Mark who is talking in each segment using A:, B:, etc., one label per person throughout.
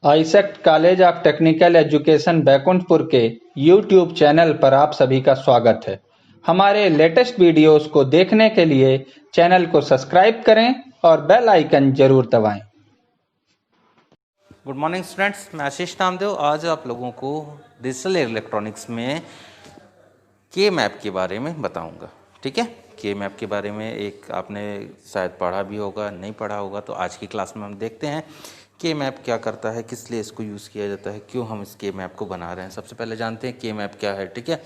A: AISECT college of technical education Baikunthpur के YouTube channel पर आप सभी का स्वागत है। हमारे लेटेस्ट वीडियोस को देखने के लिए चैनल को सब्सक्राइब करें और बेल आइकन जरूर दबाएं।
B: गुड मॉर्निंग स्टूडेंट्स, मैं आशीष नामदेव आज आप लोगों को डिजिटल इलेक्ट्रॉनिक्स में के मैप के बारे में बताऊंगा। ठीक है, के मैप के बारे में एक आपने शायद पढ़ा भी होगा, नहीं पढ़ा होगा, तो आज की क्लास में हम देखते हैं के मैप क्या करता है, किस लिए इसको यूज़ किया जाता है, क्यों हम इस के मैप को बना रहे हैं। सबसे पहले जानते हैं के मैप क्या है। ठीक है,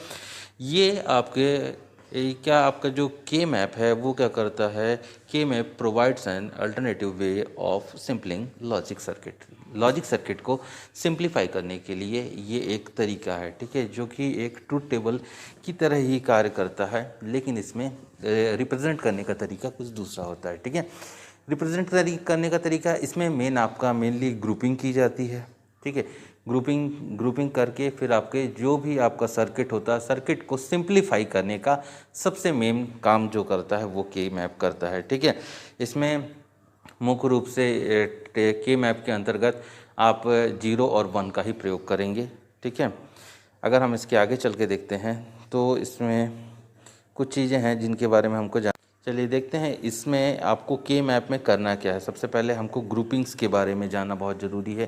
B: ये आपका जो के मैप है वो क्या करता है, K map provides an alternative way of simpling logic circuit को सिंप्लीफाई करने के लिए ये एक तरीका है। ठीक है, जो कि एक ट्रूथ टेबल की तरह ही कार्य करता है, लेकिन इसमें रिप्रेजेंट करने का तरीका कुछ दूसरा होता है। ठीक है, रिप्रेजेंट करने का तरीका इसमें मेनली ग्रुपिंग की जाती है। ठीक है, ग्रुपिंग करके फिर आपके जो भी आपका सर्किट होता है, सर्किट को सिंप्लीफाई करने का सबसे मेन काम जो करता है वो के मैप करता है। ठीक है, इसमें मुख्य रूप से के मैप के अंतर्गत आप 0 और 1 का ही प्रयोग करेंगे। ठीक है, अगर हम इसके आगे चल के देखते हैं तो इसमें कुछ चीज़ें हैं जिनके बारे में हमको चलिए देखते हैं इसमें आपको के मैप में करना क्या है। सबसे पहले हमको ग्रुपिंग्स के बारे में जानना बहुत ज़रूरी है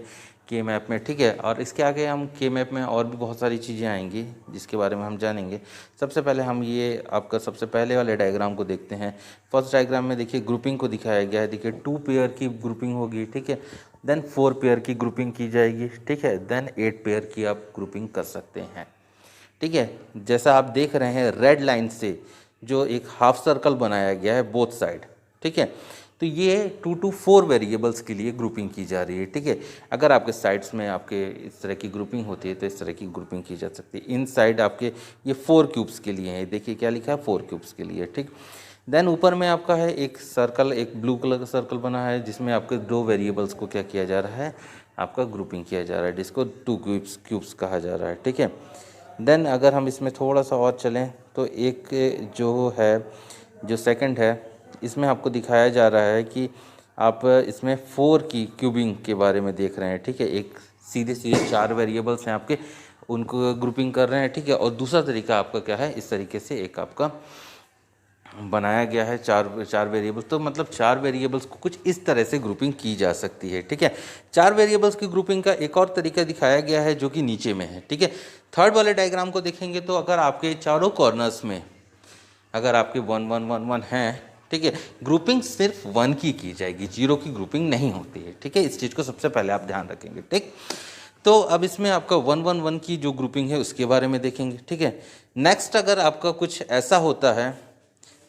B: के मैप में। ठीक है, और इसके आगे हम के मैप में और भी बहुत सारी चीज़ें आएंगी जिसके बारे में हम जानेंगे। सबसे पहले हम ये आपका सबसे पहले वाले डायग्राम को देखते हैं। फर्स्ट डायग्राम में देखिए ग्रुपिंग को दिखाया गया है। देखिए 2 पेयर की ग्रुपिंग होगी। ठीक है, देन 4 पेयर की ग्रुपिंग की जाएगी। ठीक है, देन 8 पेयर की आप ग्रुपिंग कर सकते हैं। ठीक है, जैसा आप देख रहे हैं रेड लाइन से जो एक हाफ सर्कल बनाया गया है बोथ साइड। ठीक है, तो ये 2 to 4 वेरिएबल्स के लिए ग्रुपिंग की जा रही है। ठीक है, अगर आपके साइड्स में आपके इस तरह की ग्रुपिंग होती है तो इस तरह की ग्रुपिंग की जा सकती है। इन साइड आपके ये 4 क्यूब्स के लिए है। देखिए क्या लिखा है, 4 क्यूब्स के लिए। ठीक, देन ऊपर में आपका है एक सर्कल, एक ब्लू कलर का सर्कल बना है जिसमें आपके 2 वेरिएबल्स को क्या किया जा रहा है, आपका ग्रुपिंग किया जा रहा है, जिसको 2 क्यूब्स कहा जा रहा है। ठीक है, देन अगर हम इसमें थोड़ा सा और चलें तो एक जो सेकंड है इसमें आपको दिखाया जा रहा है कि आप इसमें 4 की क्यूबिंग के बारे में देख रहे हैं। ठीक है, एक सीधे 4 वेरिएबल्स हैं आपके, उनको ग्रुपिंग कर रहे हैं। ठीक है, और दूसरा तरीका आपका क्या है, इस तरीके से एक आपका बनाया गया है चार वेरिएबल्स। तो मतलब 4 वेरिएबल्स को कुछ इस तरह से ग्रुपिंग की जा सकती है। ठीक है, 4 वेरिएबल्स की ग्रुपिंग का एक और तरीका दिखाया गया है जो कि नीचे में है। ठीक है, थर्ड वाले डायग्राम को देखेंगे तो अगर आपके चारों कॉर्नर्स में अगर आपके 1 1 1 1 हैं, ठीक है, ग्रुपिंग सिर्फ 1 की जाएगी, 0 की ग्रुपिंग नहीं होती है। ठीक है, इस चीज़ को सबसे पहले आप ध्यान रखेंगे। ठीक, तो अब इसमें आपका 1 1 1 की जो ग्रुपिंग है उसके बारे में देखेंगे। ठीक है, नेक्स्ट अगर आपका कुछ ऐसा होता है,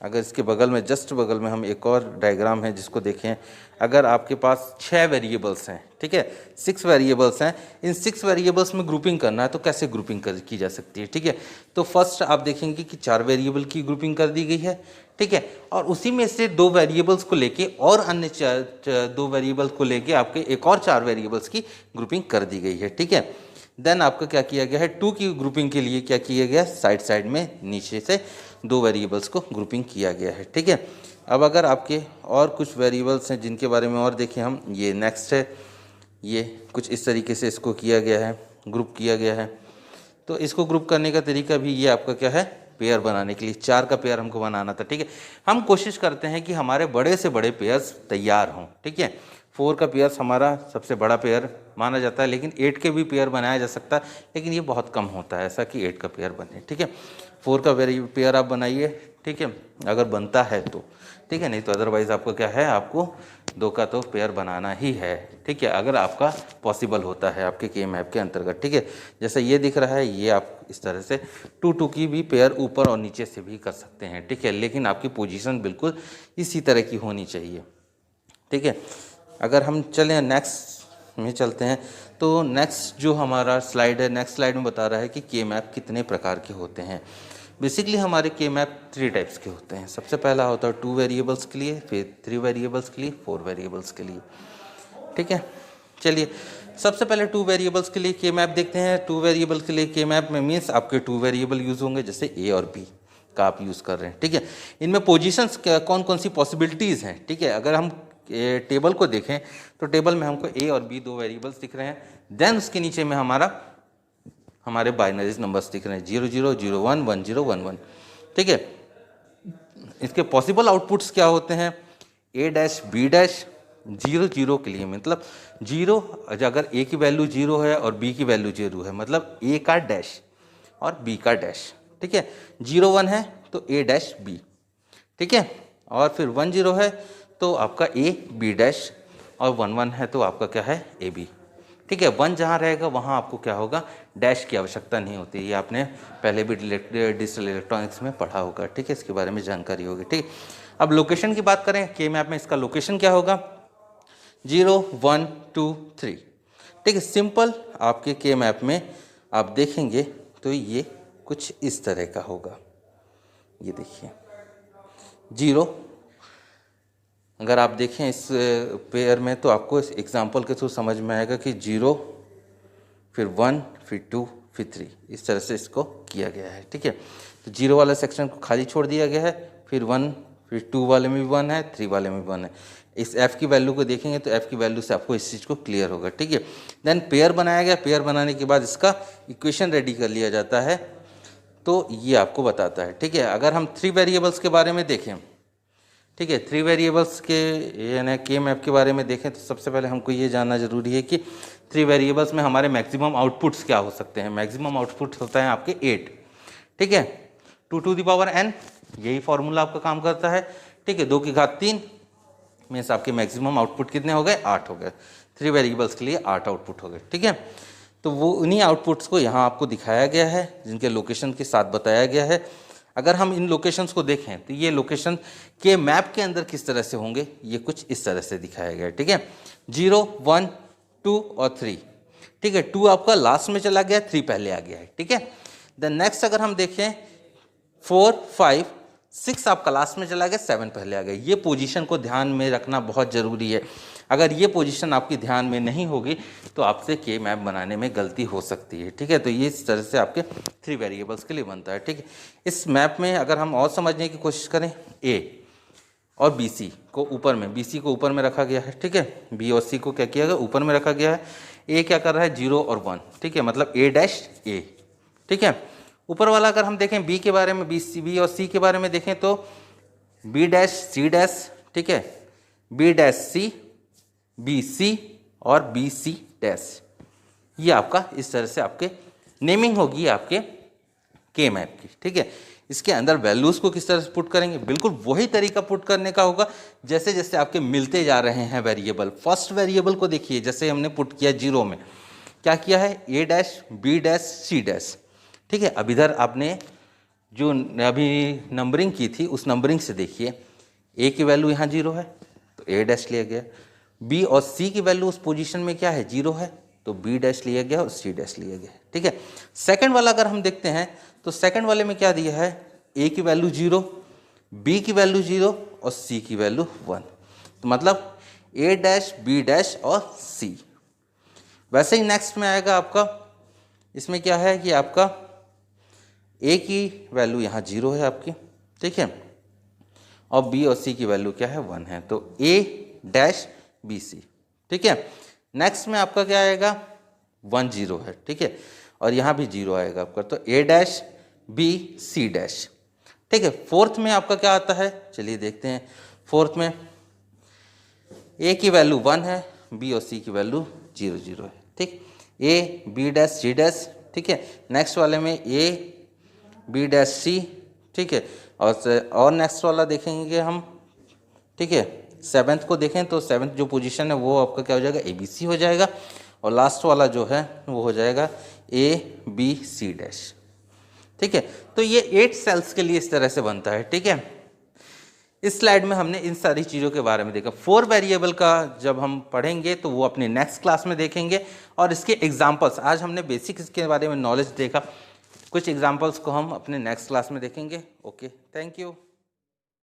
B: अगर इसके बगल में जस्ट बगल में हम एक और डायग्राम है जिसको देखें, अगर आपके पास 6 वेरिएबल्स हैं, ठीक है, 6 वेरिएबल्स हैं, इन 6 वेरिएबल्स में ग्रुपिंग करना है तो कैसे ग्रुपिंग की जा सकती है। ठीक है, तो फर्स्ट आप देखेंगे कि 4 वेरिएबल की ग्रुपिंग कर दी गई है। ठीक है, और उसी में से 2 वेरिएबल्स को लेके और अन्य 2 वेरिएबल्स को लेके आपके एक और 4 वेरिएबल्स की ग्रुपिंग कर दी गई है। ठीक है, देन आपका क्या किया गया है, 2 की ग्रुपिंग के लिए क्या किया गया, साइड में नीचे से 2 वेरिएबल्स को ग्रुपिंग किया गया है। ठीक है, अब अगर आपके और कुछ वेरिएबल्स हैं जिनके बारे में और देखें हम, ये नेक्स्ट है, ये कुछ इस तरीके से इसको किया गया है, ग्रुप किया गया है। तो इसको ग्रुप करने का तरीका भी ये आपका क्या है, पेयर बनाने के लिए 4 का पेयर हमको बनाना था। ठीक है, हम कोशिश करते हैं कि हमारे बड़े से बड़े पेयर्स तैयार हों। ठीक है, 4 का पेयर्स हमारा सबसे बड़ा पेयर माना जाता है, लेकिन 8 के भी पेयर बनाया जा सकता है, लेकिन ये बहुत कम होता है ऐसा कि 8 का पेयर बने। ठीक है, 4 का पेयर आप बनाइए। ठीक है, अगर बनता है तो ठीक है, नहीं तो अदरवाइज़ आपको क्या है, आपको 2 का तो पेयर बनाना ही है। ठीक है, अगर आपका पॉसिबल होता है आपके के मैप के अंतर्गत। ठीक है, जैसे ये दिख रहा है, ये आप इस तरह से 2 2 की भी पेयर ऊपर और नीचे से भी कर सकते हैं। ठीक है, लेकिन आपकी पोजीशन बिल्कुल इसी तरह की होनी चाहिए। ठीक है, अगर हम चलें नेक्स्ट में चलते हैं तो नेक्स्ट जो हमारा स्लाइड है, नेक्स्ट स्लाइड में बता रहा है कि के मैप कितने प्रकार के होते हैं। बेसिकली हमारे के मैप 3 टाइप्स के होते हैं। सबसे पहला होता है 2 वेरिएबल्स के लिए, फिर 3 वेरिएबल्स के लिए, 4 वेरिएबल्स के लिए। ठीक है, चलिए सबसे पहले 2 वेरिएबल्स के लिए के मैप देखते हैं। 2 वेरिएबल के लिए के मैप में मीन्स आपके 2 वेरिएबल यूज़ होंगे, जैसे ए और बी का आप यूज़ कर रहे हैं। ठीक है, इनमें पोजीशंस कौन कौन सी पॉसिबिलिटीज़ हैं। ठीक है, अगर हम टेबल को देखें तो टेबल में हमको ए और बी 2 वेरिएबल्स दिख रहे हैं, देन उसके नीचे में हमारे बाइनरीज नंबर्स दिख रहे हैं 0 0 0 1 1 0 1 1। ठीक है, इसके पॉसिबल आउटपुट्स क्या होते हैं, ए डैश बी डैश 0 0 के लिए, मतलब 0 अगर ए की वैल्यू 0 है और बी की वैल्यू 0 है, मतलब ए का डैश और बी का डैश। ठीक है, 0 1 है तो ए डैश बी। ठीक है, और फिर 1 0 है तो आपका ए बी डैश, और 1 1 है तो आपका क्या है, ए बी। ठीक है, 1 जहाँ रहेगा वहाँ आपको क्या होगा, डैश की आवश्यकता नहीं होती। ये आपने पहले भी डिजिटल इलेक्ट्रॉनिक्स में पढ़ा होगा। ठीक है, इसके बारे में जानकारी होगी। ठीक है, अब लोकेशन की बात करें, के मैप में इसका लोकेशन क्या होगा, 0 1 2 3। ठीक है, सिंपल आपके के मैप में आप देखेंगे तो ये कुछ इस तरह का होगा। ये देखिए 0, अगर आप देखें इस पेयर में तो आपको इस एग्जाम्पल के थ्रू समझ में आएगा कि 0 फिर 1 फिर 2 फिर 3, इस तरह से इसको किया गया है। ठीक है, तो 0 वाला सेक्शन को खाली छोड़ दिया गया है, फिर 1 फिर 2 वाले में भी 1 है, 3 वाले में भी 1 है। इस f की वैल्यू को देखेंगे तो f की वैल्यू से आपको इस चीज़ को क्लियर होगा। ठीक है, देन पेयर बनाया गया, पेयर बनाने के बाद इसका इक्वेशन रेडी कर लिया जाता है, तो ये आपको बताता है। ठीक है, अगर हम 3 वेरिएबल्स के बारे में देखें, ठीक है, 3 वेरिएबल्स के यानी के मैप के बारे में देखें तो सबसे पहले हमको ये जानना जरूरी है कि 3 वेरिएबल्स में हमारे मैक्सिमम आउटपुट्स क्या हो सकते हैं। मैक्सिमम आउटपुट होता है आपके 8। ठीक है, 2 to the power n, यही फॉर्मूला आपका काम करता है। ठीक है, 2 की घात 3 मीन्स आपके मैक्सिमम आउटपुट कितने हो गए, 8 हो गए। 3 वेरिएबल्स के लिए 8 आउटपुट हो गए। ठीक है, तो वो उन्हीं आउटपुट्स को यहाँ आपको दिखाया गया है, जिनके लोकेशन के साथ बताया गया है। अगर हम इन लोकेशंस को देखें तो ये लोकेशन के मैप के अंदर किस तरह से होंगे, ये कुछ इस तरह से दिखाया गया है। ठीक है, 0 1 2 और 3। ठीक है, 2 आपका लास्ट में चला गया, 3 पहले आ गया है। ठीक है, देन नेक्स्ट अगर हम देखें 4 5 6 आपका लास्ट में चला गया, 7 पहले आ गया। ये पोजीशन को ध्यान में रखना बहुत ज़रूरी है। अगर ये पोजीशन आपकी ध्यान में नहीं होगी तो आपसे के मैप बनाने में गलती हो सकती है। ठीक है, तो ये इस तरह से आपके 3 वेरिएबल्स के लिए बनता है। ठीक है, इस मैप में अगर हम और समझने की कोशिश करें, ए और बी सी को ऊपर में, बी सी को ऊपर में रखा गया है। ठीक है, बी और सी को क्या किया गया, ऊपर में रखा गया है। ए क्या कर रहा है, 0 और 1। ठीक है, मतलब ए डैश ए। ठीक है, ऊपर वाला अगर हम देखें बी के बारे में, बी और सी के बारे में देखें तो बी डैश सी डैश। ठीक है, B dash C, B C और बी सी डैश। ये आपका इस तरह से आपके नेमिंग होगी आपके के मैप की। ठीक है, इसके अंदर वैल्यूज़ को किस तरह से पुट करेंगे, बिल्कुल वही तरीका पुट करने का होगा जैसे जैसे आपके मिलते जा रहे हैं वेरिएबल। फर्स्ट वेरिएबल को देखिए, जैसे हमने पुट किया 0 में, क्या किया है, A dash B dash C dash. ठीक है, अब इधर आपने जो अभी नंबरिंग की थी उस नंबरिंग से देखिए, ए की वैल्यू यहाँ 0 है तो ए डैश लिया गया, बी और सी की वैल्यू उस पोजीशन में क्या है, 0 है तो बी डैश लिया गया और सी डैश लिया गया। ठीक है, सेकंड वाला अगर हम देखते हैं तो सेकंड वाले में क्या दिया है, ए की वैल्यू 0, बी की वैल्यू 0 और सी की वैल्यू 1, तो मतलब ए डैश बी डैश और सी। वैसे ही नेक्स्ट में आएगा आपका, इसमें क्या है कि आपका ए की वैल्यू यहाँ 0 है आपकी। ठीक है, और बी और सी की वैल्यू क्या है, 1 है, तो ए डैश बी सी। ठीक है, नेक्स्ट में आपका क्या आएगा, 1 0 है। ठीक है, और यहाँ भी 0 आएगा आपका, तो ए डैश बी सी डैश। ठीक है, फोर्थ में आपका क्या आता है, चलिए देखते हैं। फोर्थ में ए की वैल्यू 1 है, बी और सी की वैल्यू 0 0 है। ठीक, A B dash C dash. ठीक है, नेक्स्ट वाले में ए बी डैश सी। ठीक है, और नेक्स्ट वाला देखेंगे हम। ठीक है, 7th को देखें तो 7th जो पोजीशन है वो आपका क्या हो जाएगा, ए बी सी हो जाएगा, और लास्ट वाला जो है वो हो जाएगा ए बी सी डैश। ठीक है, तो ये 8 सेल्स के लिए इस तरह से बनता है। ठीक है, इस स्लाइड में हमने इन सारी चीज़ों के बारे में देखा। 4 वेरिएबल का जब हम पढ़ेंगे तो वो अपने नेक्स्ट क्लास में देखेंगे, और इसके एग्जाम्पल्स, आज हमने बेसिक्स के बारे में नॉलेज देखा, कुछ एग्जाम्पल्स को हम अपने नेक्स्ट क्लास में देखेंगे। Okay, thank you.